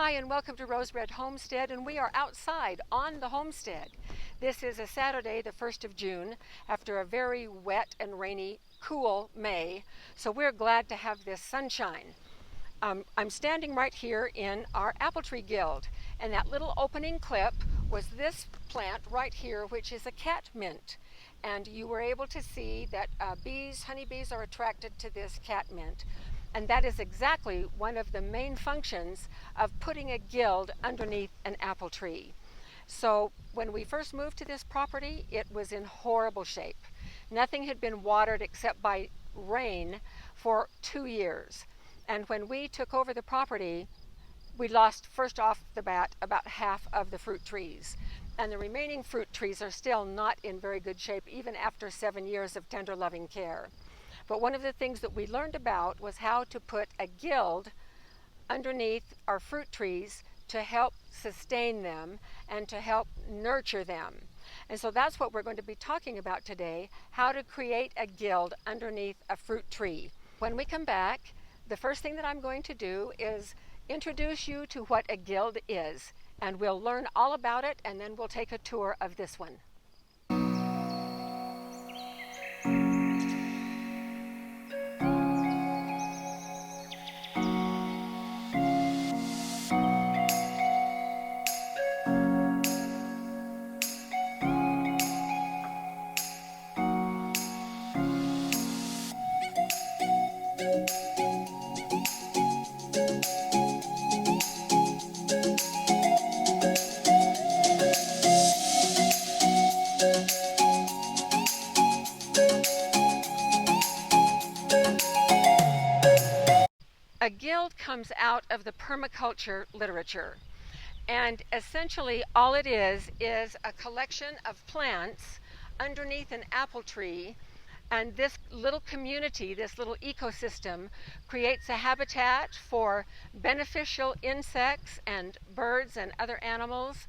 Hi and welcome to Rose Red Homestead, and we are outside on the homestead. This is a Saturday, the 1st of June, after a very wet and rainy, cool May, so we're glad to have this sunshine. I'm standing right here in our apple tree guild, and that little opening clip was this plant right here, which is a catmint. And you were able to see that honeybees are attracted to this catmint. And that is exactly one of the main functions of putting a guild underneath an apple tree. So when we first moved to this property, it was in horrible shape. Nothing had been watered except by rain for 2 years. And when we took over the property, we lost, first off the bat, about half of the fruit trees. And the remaining fruit trees are still not in very good shape, even after 7 years of tender loving care. But one of the things that we learned about was how to put a guild underneath our fruit trees to help sustain them and to help nurture them. And so that's what we're going to be talking about today, how to create a guild underneath a fruit tree. When we come back, the first thing that I'm going to do is introduce you to what a guild is, and we'll learn all about it, and then we'll take a tour of this one. A guild comes out of the permaculture literature, and essentially all it is a collection of plants underneath an apple tree, and this little community, this little ecosystem, creates a habitat for beneficial insects and birds and other animals.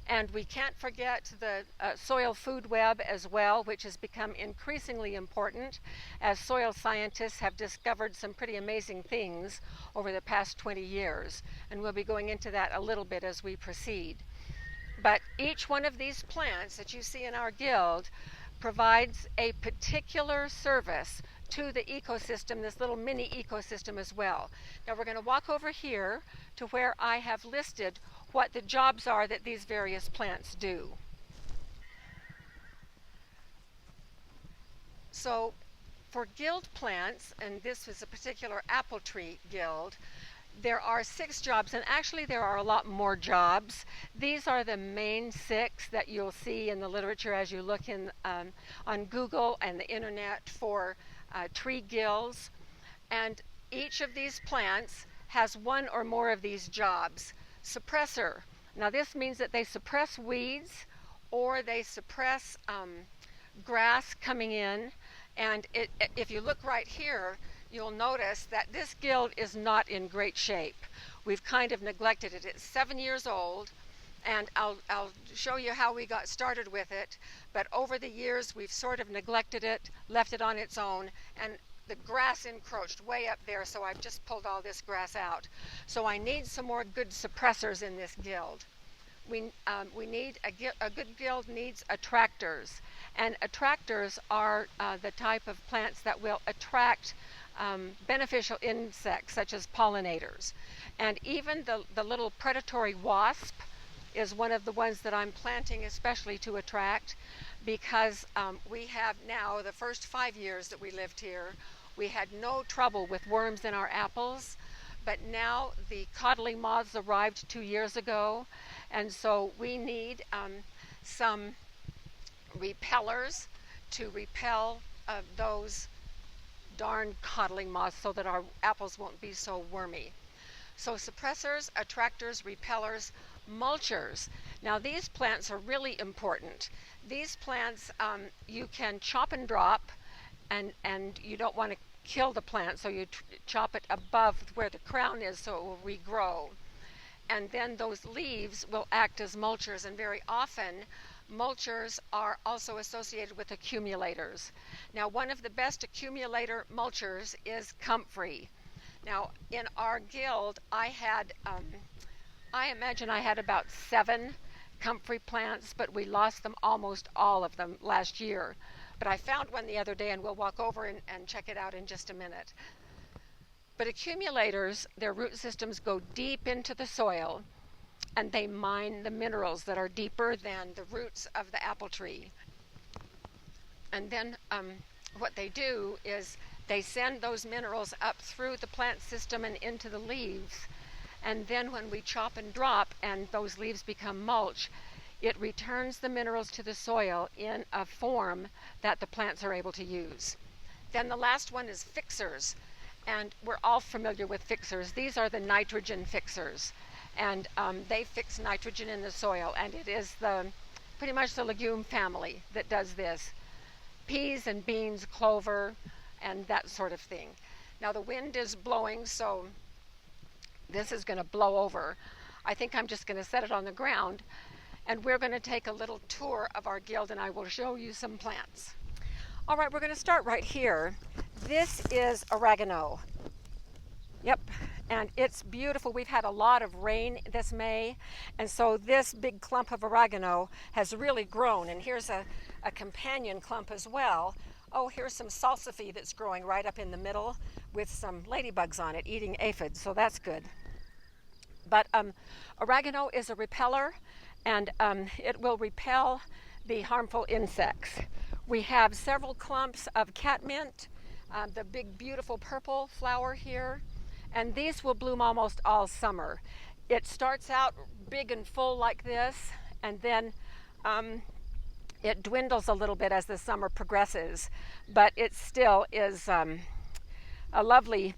And we can't forget the soil food web as well, which has become increasingly important as soil scientists have discovered some pretty amazing things over the past 20 years. And we'll be going into that a little bit as we proceed. But each one of these plants that you see in our guild provides a particular service to the ecosystem, this little mini ecosystem as well. Now we're going to walk over here to where I have listed what the jobs are that these various plants do. So for guild plants, and this is a particular apple tree guild, there are 6 jobs, and actually there are a lot more jobs. These are the main 6 that you'll see in the literature as you look in on Google and the internet for tree guilds. And each of these plants has one or more of these jobs. Suppressor. Now this means that they suppress weeds or they suppress grass coming in. And if you look right here, you'll notice that this guild is not in great shape. We've kind of neglected it. It's 7 years old, and I'll show you how we got started with it. But over the years, we've sort of neglected it, left it on its own, and the grass encroached way up there, so I've just pulled all this grass out. So I need some more good suppressors in this guild. We need a good guild needs attractors, and attractors are the type of plants that will attract beneficial insects such as pollinators. And even the little predatory wasp is one of the ones that I'm planting especially to attract, because we have now, the first 5 years that we lived here, we had no trouble with worms in our apples, but now the codling moths arrived 2 years ago, and so we need some repellers to repel those darn codling moths so that our apples won't be so wormy. So suppressors, attractors, repellers, mulchers. Now these plants are really important. These plants you can chop and drop, and you don't want to kill the plant, so you chop it above where the crown is so it will regrow. And then those leaves will act as mulchers, and very often mulchers are also associated with accumulators. Now one of the best accumulator mulchers is comfrey. Now in our guild I had I imagine I had about 7 comfrey plants, but we lost them, almost all of them, last year. But I found one the other day, and we'll walk over and check it out in just a minute. But accumulators, their root systems go deep into the soil, and they mine the minerals that are deeper than the roots of the apple tree. And then what they do is they send those minerals up through the plant system and into the leaves. And then when we chop and drop and those leaves become mulch, it returns the minerals to the soil in a form that the plants are able to use. Then the last one is fixers. And we're all familiar with fixers. These are the nitrogen fixers. And they fix nitrogen in the soil. And it is pretty much the legume family that does this. Peas and beans, clover, and that sort of thing. Now the wind is blowing, so this is going to blow over. I think I'm just going to set it on the ground, and we're going to take a little tour of our guild, and I will show you some plants. All right, we're going to start right here. This is oregano. Yep, and it's beautiful. We've had a lot of rain this May, and so this big clump of oregano has really grown. And here's a companion clump as well. Oh, here's some salsify that's growing right up in the middle with some ladybugs on it eating aphids, so that's good. But oregano is a repeller, and it will repel the harmful insects. We have several clumps of catmint, the big beautiful purple flower here, and these will bloom almost all summer. It starts out big and full like this, and then it dwindles a little bit as the summer progresses, but it still is a lovely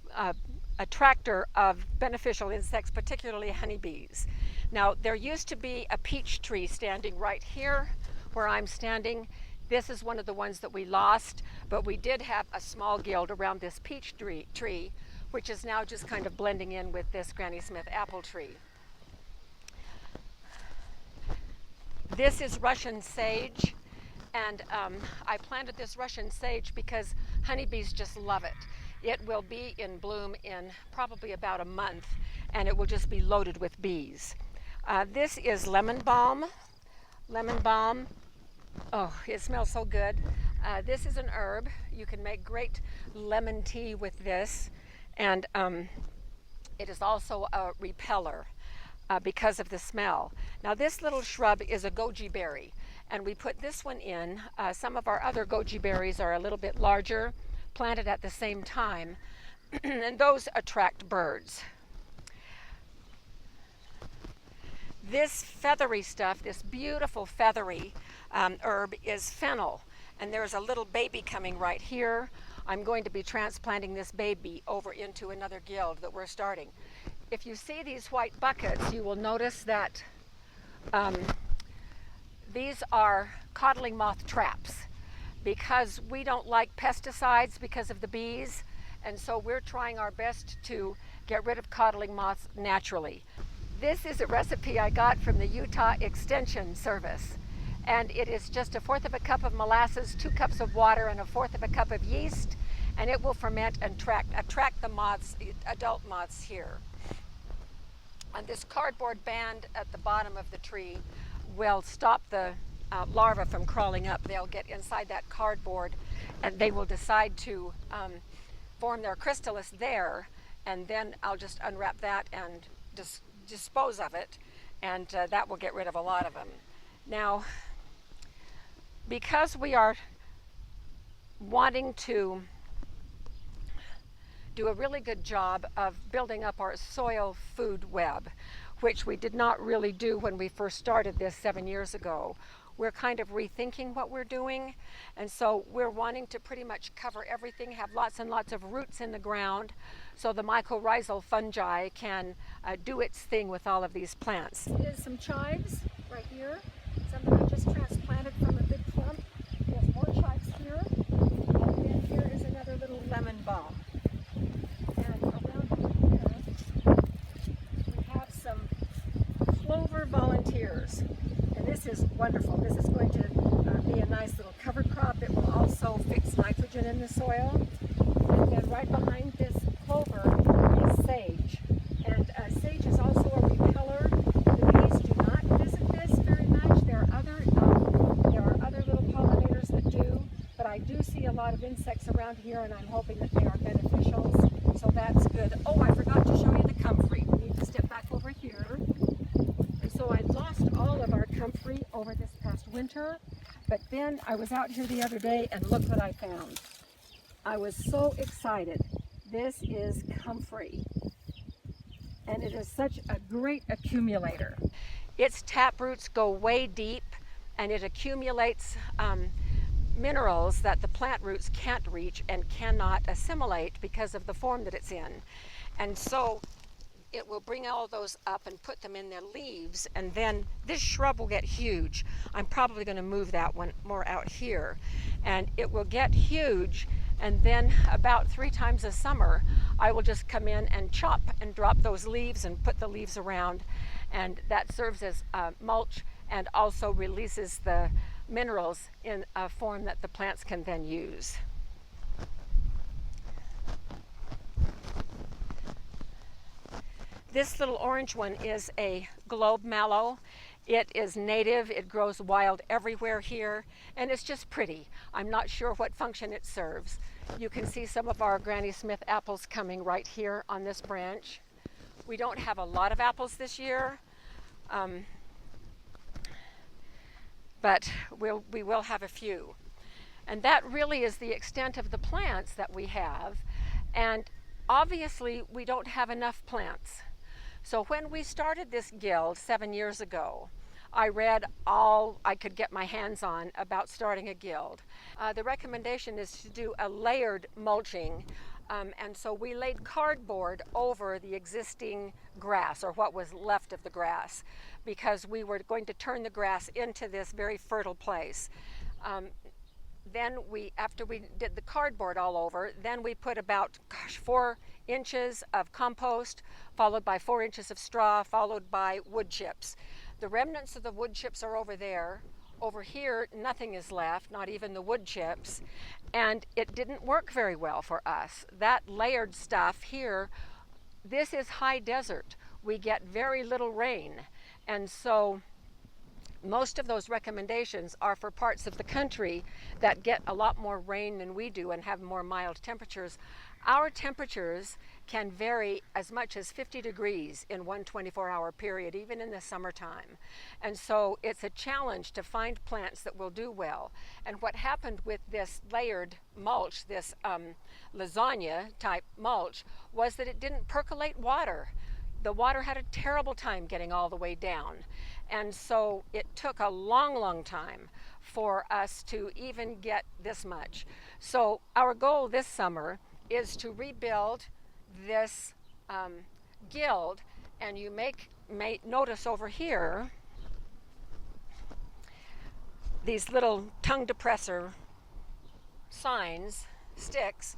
attractor of beneficial insects, particularly honeybees. Now, there used to be a peach tree standing right here where I'm standing. This is one of the ones that we lost, but we did have a small guild around this peach tree, which is now just kind of blending in with this Granny Smith apple tree. This is Russian sage, and I planted this Russian sage because honeybees just love it. It will be in bloom in probably about a month, and it will just be loaded with bees. This is lemon balm. Lemon balm, oh, it smells so good. This is an herb. You can make great lemon tea with this, and it is also a repeller because of the smell. Now this little shrub is a goji berry, and we put this one in. Some of our other goji berries are a little bit larger, planted at the same time, and those attract birds. This feathery stuff, this beautiful feathery herb, is fennel, and there's a little baby coming right here. I'm going to be transplanting this baby over into another guild that we're starting. If you see these white buckets, you will notice that these are codling moth traps, because we don't like pesticides because of the bees, and so we're trying our best to get rid of codling moths naturally. This is a recipe I got from the Utah Extension Service, and it is just 1/4 of a cup of molasses, 2 cups of water, and 1/4 of a cup of yeast, and it will ferment and attract the moths, adult moths here. And this cardboard band at the bottom of the tree will stop the larvae from crawling up. They'll get inside that cardboard, and they will decide to form their chrysalis there, and then I'll just unwrap that and dispose of it, and that will get rid of a lot of them. Now, because we are wanting to do a really good job of building up our soil food web, which we did not really do when we first started this 7 years ago, we're kind of rethinking what we're doing, and so we're wanting to pretty much cover everything, have lots and lots of roots in the ground, so the mycorrhizal fungi can do its thing with all of these plants. Here's some chives right here, some that I just transplanted from a big clump. There's more chives here, and then here is another little lemon balm. And around here, we have some clover volunteers. And this is wonderful. This is going to be a nice little cover crop. It will also fix nitrogen in the soil. And then right behind this clover is sage. And sage is also a repeller. lot of insects around here, and I'm hoping that they are beneficial, so that's good. Oh, I forgot to show you the comfrey. We need to step back over here. And so I lost all of our comfrey over this past winter, but then I was out here the other day and look what I found. I was so excited. This is comfrey, and it is such a great accumulator. Its tap roots go way deep, and it accumulates minerals that the plant roots can't reach and cannot assimilate because of the form that it's in. And so it will bring all those up and put them in their leaves, and then this shrub will get huge. I'm probably going to move that one more out here, and it will get huge, and then about 3 times a summer I will just come in and chop and drop those leaves and put the leaves around, and that serves as mulch and also releases the minerals in a form that the plants can then use. This little orange one is a globe mallow. It is native, it grows wild everywhere here, and it's just pretty. I'm not sure what function it serves. You can see some of our Granny Smith apples coming right here on this branch. We don't have a lot of apples this year, but we will have a few. And that really is the extent of the plants that we have, and obviously we don't have enough plants. So when we started this guild 7 years ago, I read all I could get my hands on about starting a guild. The recommendation is to do a layered mulching, and so we laid cardboard over the existing grass, or what was left of the grass, because we were going to turn the grass into this very fertile place. Then after we did the cardboard all over, then we put about 4 inches of compost, followed by 4 inches of straw, followed by wood chips. The remnants of the wood chips are over there. Over here, nothing is left, not even the wood chips, and it didn't work very well for us. That layered stuff here, this is high desert. We get very little rain, and so most of those recommendations are for parts of the country that get a lot more rain than we do and have more mild temperatures. Our temperatures can vary as much as 50 degrees in one 24-hour period, even in the summertime. And so it's a challenge to find plants that will do well. And what happened with this layered mulch, this lasagna type mulch, was that it didn't percolate water. The water had a terrible time getting all the way down. And so it took a long time for us to even get this much. So our goal this summer is to rebuild this guild, and you may notice over here these little tongue depressor signs, sticks.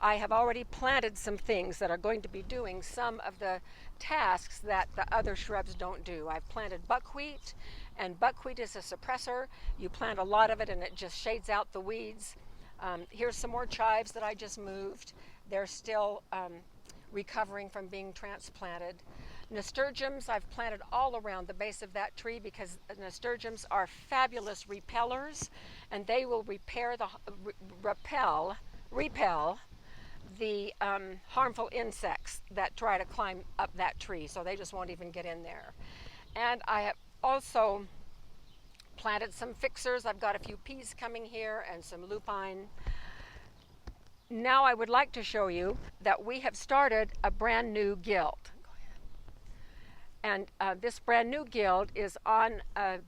I have already planted some things that are going to be doing some of the tasks that the other shrubs don't do. I've planted buckwheat, and buckwheat is a suppressor. You plant a lot of it and it just shades out the weeds. Here's some more chives that I just moved. They're still recovering from being transplanted. Nasturtiums I've planted all around the base of that tree because nasturtiums are fabulous repellers, and they will repel the harmful insects that try to climb up that tree, so they just won't even get in there. And I have also planted some fixers. I've got a few peas coming here and some lupine. Now I would like to show you that we have started a brand new guild. And this brand new guild is on a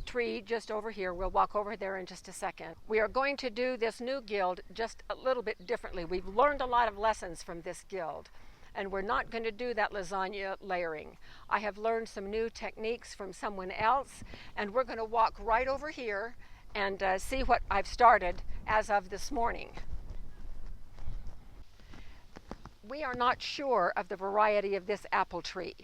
tree just over here. We'll walk over there in just a second. We are going to do this new guild just a little bit differently. We've learned a lot of lessons from this guild, and we're not going to do that lasagna layering. I have learned some new techniques from someone else, and we're going to walk right over here and see what I've started as of this morning. We are not sure of the variety of this apple tree.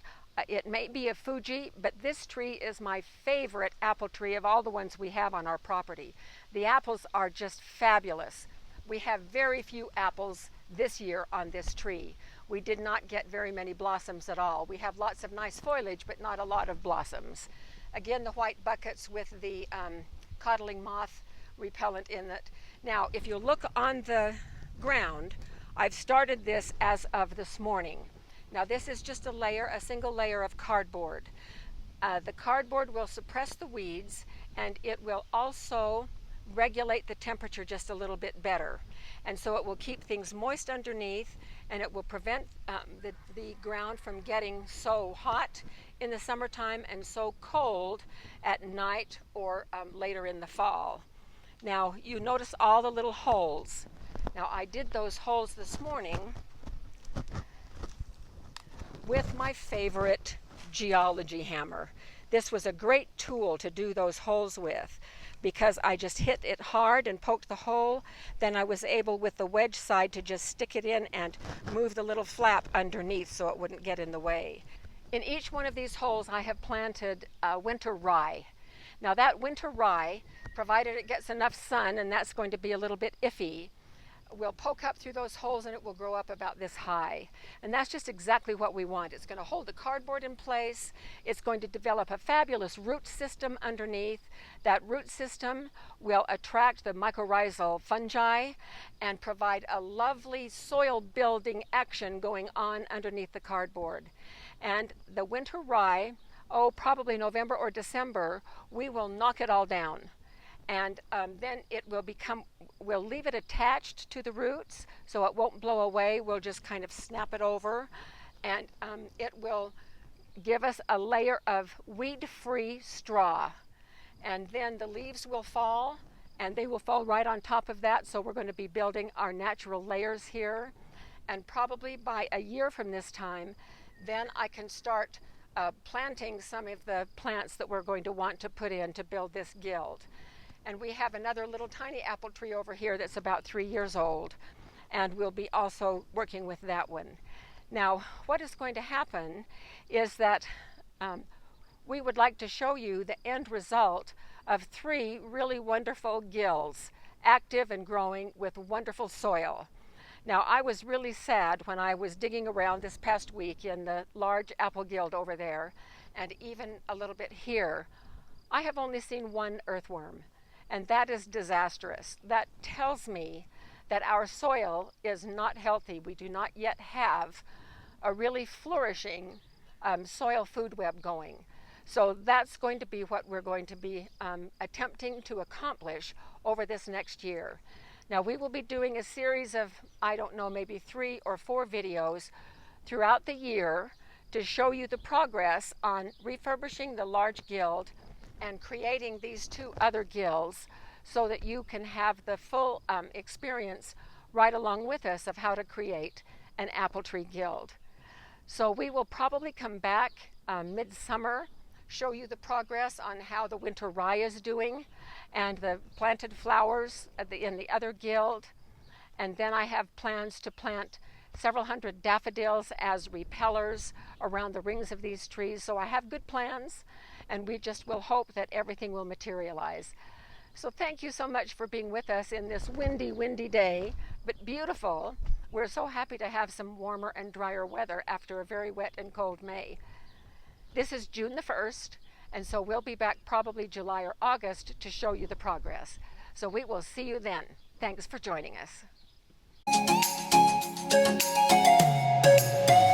It may be a Fuji, but this tree is my favorite apple tree of all the ones we have on our property. The apples are just fabulous. We have very few apples this year on this tree. We did not get very many blossoms at all. We have lots of nice foliage, but not a lot of blossoms. Again, the white buckets with the codling moth repellent in it. Now, if you look on the ground, I've started this as of this morning. Now, this is just a single layer of cardboard. The cardboard will suppress the weeds, and it will also regulate the temperature just a little bit better. And so it will keep things moist underneath, and it will prevent the ground from getting so hot in the summertime and so cold at night or later in the fall. Now, you notice all the little holes. Now, I did those holes this morning with my favorite geology hammer. This was a great tool to do those holes with, because I just hit it hard and poked the hole. Then I was able with the wedge side to just stick it in and move the little flap underneath so it wouldn't get in the way. In each one of these holes I have planted winter rye. Now that winter rye, provided it gets enough sun, and that's going to be a little bit iffy, will poke up through those holes and it will grow up about this high. And that's just exactly what we want. It's going to hold the cardboard in place. It's going to develop a fabulous root system underneath. That root system will attract the mycorrhizal fungi and provide a lovely soil building action going on underneath the cardboard. And the winter rye, probably November or December, we will knock it all down. And then it will we'll leave it attached to the roots so it won't blow away. We'll just kind of snap it over, and it will give us a layer of weed-free straw. And then the leaves will fall, and they will fall right on top of that. So we're going to be building our natural layers here. And probably by a year from this time, then I can start planting some of the plants that we're going to want to put in to build this guild. And we have another little tiny apple tree over here that's about 3 years old, and we'll be also working with that one. Now, what is going to happen is that we would like to show you the end result of 3 really wonderful guilds, active and growing with wonderful soil. Now, I was really sad when I was digging around this past week in the large apple guild over there, and even a little bit here. I have only seen 1 earthworm. And that is disastrous. That tells me that our soil is not healthy. We do not yet have a really flourishing soil food web going. So that's going to be what we're going to be attempting to accomplish over this next year. Now, we will be doing a series of, I don't know, maybe 3 or 4 videos throughout the year to show you the progress on refurbishing the large guild and creating these 2 other guilds, so that you can have the full experience right along with us of how to create an apple tree guild. So we will probably come back midsummer, show you the progress on how the winter rye is doing and the planted flowers in the other guild. And then I have plans to plant several hundred daffodils as repellers around the rings of these trees. So I have good plans, and we just will hope that everything will materialize. So thank you so much for being with us in this windy day, but beautiful. We're so happy to have some warmer and drier weather after a very wet and cold May. This is June the 1st, and so we'll be back probably July or August to show you the progress. So we will see you then. Thanks for joining us.